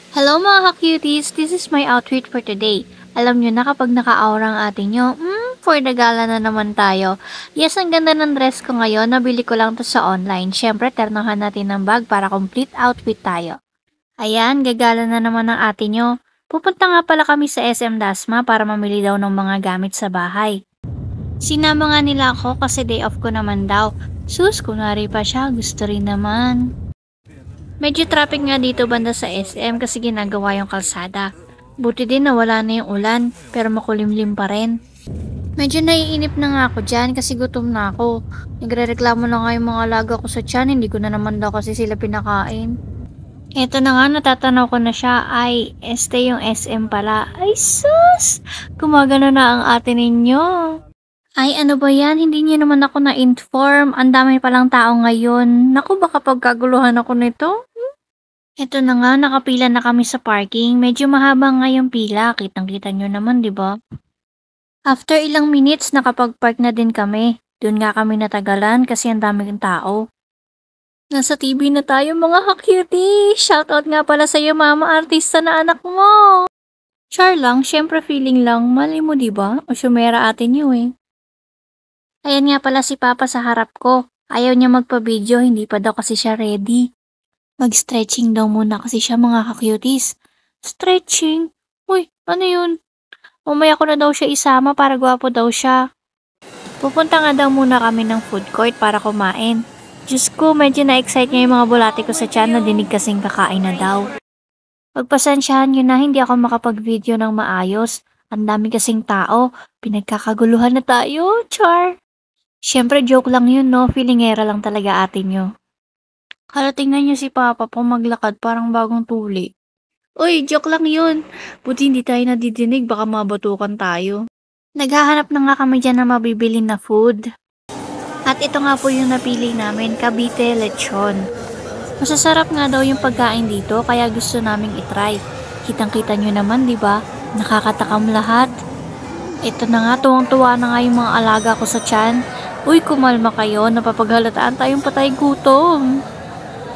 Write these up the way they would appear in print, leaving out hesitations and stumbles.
Hello mga ka-cuties! This is my outfit for today. Alam nyo na kapag naka-aura ang atin nyo, for the gala na naman tayo. Yes, ang ganda ng dress ko ngayon. Nabili ko lang to sa online. Syempre, ternohan natin ng bag para complete outfit tayo. Ayan, gagala na naman ang atin nyo. Pupunta nga pala kami sa SM Dasma para mamili daw ng mga gamit sa bahay. Sinama nga nila ako kasi day off ko naman daw. Sus, kunwari pa siya, gusto rin naman. Medyo traffic nga dito banda sa SM kasi ginagawa yung kalsada. Buti din na wala na yung ulan, pero makulimlim pa rin. Medyo naiinip na nga ako dyan kasi gutom na ako. Nagrereklamo na nga yung mga alaga ko sa tiyan, hindi ko na naman daw kasi sila pinakain. Eto na nga, natatanaw ko na siya. Ay, este yung SM pala. Ay sus! Gumagano na ang ate ninyo. Ay, ano ba yan? Hindi niyo naman ako na-inform. Ang dami palang tao ngayon. Naku, baka pagkaguluhan ako nito. Eto na nga, nakapila na kami sa parking. Medyo mahaba nga yung pila. Kitang-kita nyo naman, di ba? After ilang minutes, nakapag-park na din kami. Doon nga kami natagalan kasi ang daming tao. Nasa TV na tayo mga ka-cutie! Shoutout nga pala sa'yo mama, artista na anak mo! Char lang, syempre feeling lang. Mali mo diba? O syumera atin yun eh. Ayan nga pala si Papa sa harap ko. Ayaw niya magpa-video, hindi pa daw kasi siya ready. Mag-stretching daw muna kasi siya mga ka-cuties. Stretching? Uy, ano yun? Mamaya ko na daw siya isama para gwapo daw siya. Pupunta nga daw muna kami ng food court para kumain. Diyos ko, medyo na-excite niya yung mga bulate ko sa tiyan na dinig kasing kakain na daw. Pagpasensyahan nyo na hindi ako makapag-video ng maayos. Ang dami kasing tao, pinagkakaguluhan na tayo, char. Siyempre joke lang yun no, feelingera lang talaga atin nyo. Hala, tingnan niyo si Papa po maglakad parang bagong tuli. Uy, joke lang yun. Buti hindi tayo nadidinig, baka mabatukan tayo. Naghahanap na nga kami dyan na mabibili na food. At ito nga po yung napili namin, Cavite Lechon. Masasarap nga daw yung pagkain dito, kaya gusto naming itry. Kitang-kita nyo naman, di ba? Nakakatakam lahat. Ito na nga, tuwang-tuwa na nga yung mga alaga ko sa tiyan. Uy, kumalma kayo, napapaghalataan tayong patay gutom.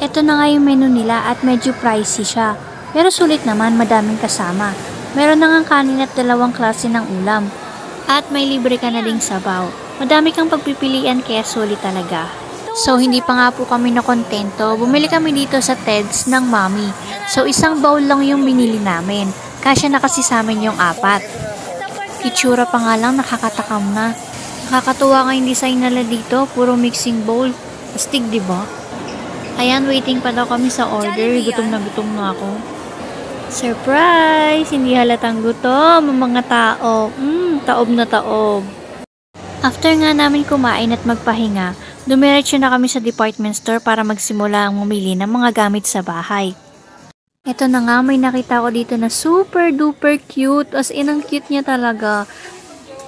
Ito na nga yung menu nila at medyo pricey siya. Pero sulit naman, madaming kasama. Meron na nga kanin at 2 klase ng ulam. At may libre ka na ding sabaw. Madami kang pagpipilian kaya sulit talaga. So hindi pa nga po kami nakontento. Bumili kami dito sa Ted's ng Mami. So isang bowl lang yung binili namin. Kasya na kasi sa amin yung 4. Itsura pa nga lang nakakatakam na. Nakakatuwa nga yung design nila dito. Puro mixing bowl. Astig diba? Ayan, waiting pa daw kami sa order. Gutom na ako. Surprise! Hindi halatang gutom ang mga tao. Taob na taob. After nga namin kumain at magpahinga, dumiretso na kami sa department store para magsimula ang mamili ng mga gamit sa bahay. Ito na nga, may nakita ko dito na super duper cute. As in, ang cute niya talaga.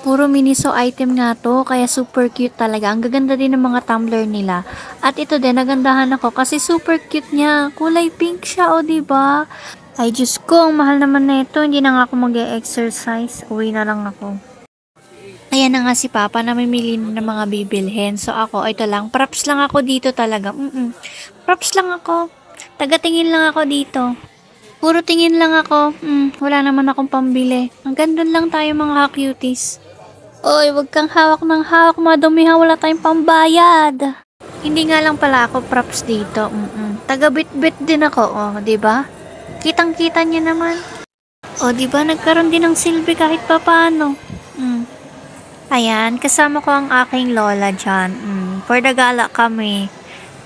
Puro Miniso item nga to, kaya super cute talaga. Ang gaganda din ng mga tumbler nila. At ito din, nagandahan ako kasi super cute niya. Kulay pink siya, o diba? Ay, Diyos ko, ang mahal naman na ito. Hindi na nga ako mag-e-exercise. Uwi na lang ako. Ayan na nga si Papa na mamili ng mga bibilhin. So ako, ito lang. Props lang ako dito talaga. Props lang ako. Tagatingin lang ako dito. Puro tingin lang ako. Wala naman akong pambili. Hanggang doon lang tayo mga cuties. Oy, wag kang hawak ng hawak, madumihan, wala tayong pambayad. Hindi nga lang pala ako props dito. Taga-bit-bit din ako, oh, 'di ba? Kitang-kita niyo naman. Oh, 'di ba nagkaroon din ng silbi kahit papaano. Ayan, kasama ko ang aking lola diyan. For the gala kami.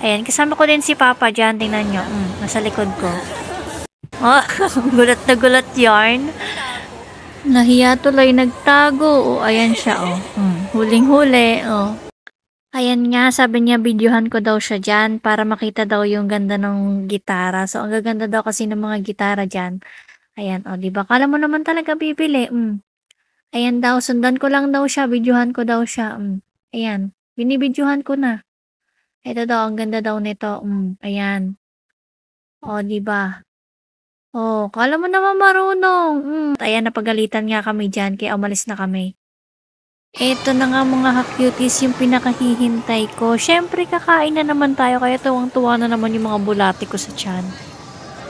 Ayan, kasama ko din si Papa diyan, tingnan niyo. Nasa likod ko. Oh, gulat na gulat yarn. Nahiya tuloy nagtago. Ayan siya, huling-huli, Ayan nga, sabi niya, videohan ko daw siya dyan para makita daw yung ganda ng gitara. So, ang gaganda daw kasi ng mga gitara dyan. Ayan, diba? Kala mo naman talaga bibili. Ayan daw, sundan ko lang daw siya, videohan ko daw siya. Ayan, binibidyohan ko na. Ito daw, ang ganda daw nito. Ayan. Diba? Kala mo naman marunong. Ayan, napagalitan nga kami dyan, kaya umalis na kami. Eto na nga mga ka-cuties, yung pinakahihintay ko. Syempre, kakain na naman tayo, kaya tuwang-tuwa na naman yung mga bulate ko sa tiyan.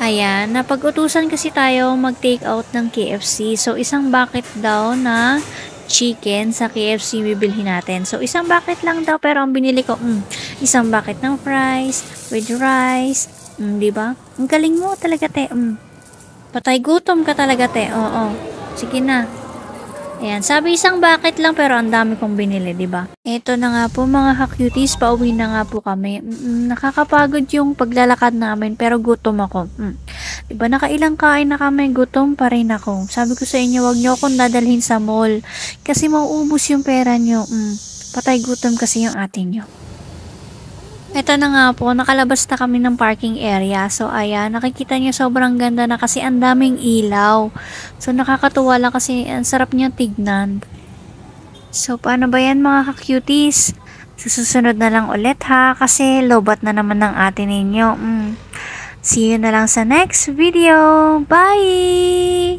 Ayan, napag-utusan kasi tayo mag-take out ng KFC. So, isang bucket daw na chicken sa KFC bibilhin natin. So, isang bucket lang daw pero ang binili ko, isang bucket ng fries with rice. 'Di ba? Ang galing mo talaga, te. Patay gutom ka talaga, te. Oo. Sige na. Ayan, sabi isang bucket lang pero ang dami kong binili, 'di ba? Eto na nga po mga ka-cuties, pauwi na nga po kami. Nakakapagod yung paglalakad namin pero gutom ako. 'Di ba nakailang kain na kami, gutom pa rin ako. Sabi ko sa inyo, wag niyo akong dadalhin sa mall kasi mauubos yung pera niyo. Patay gutom kasi yung atin niyo. Eto na nga po, nakalabas na kami ng parking area. So, ayan, nakikita niyo sobrang ganda na kasi ang daming ilaw. So, nakakatuwa lang kasi ang sarap niya tignan. So, paano ba yan mga ka-cuties? Susunod na lang ulit ha, kasi lobat na naman ng atin ninyo. See you na lang sa next video. Bye!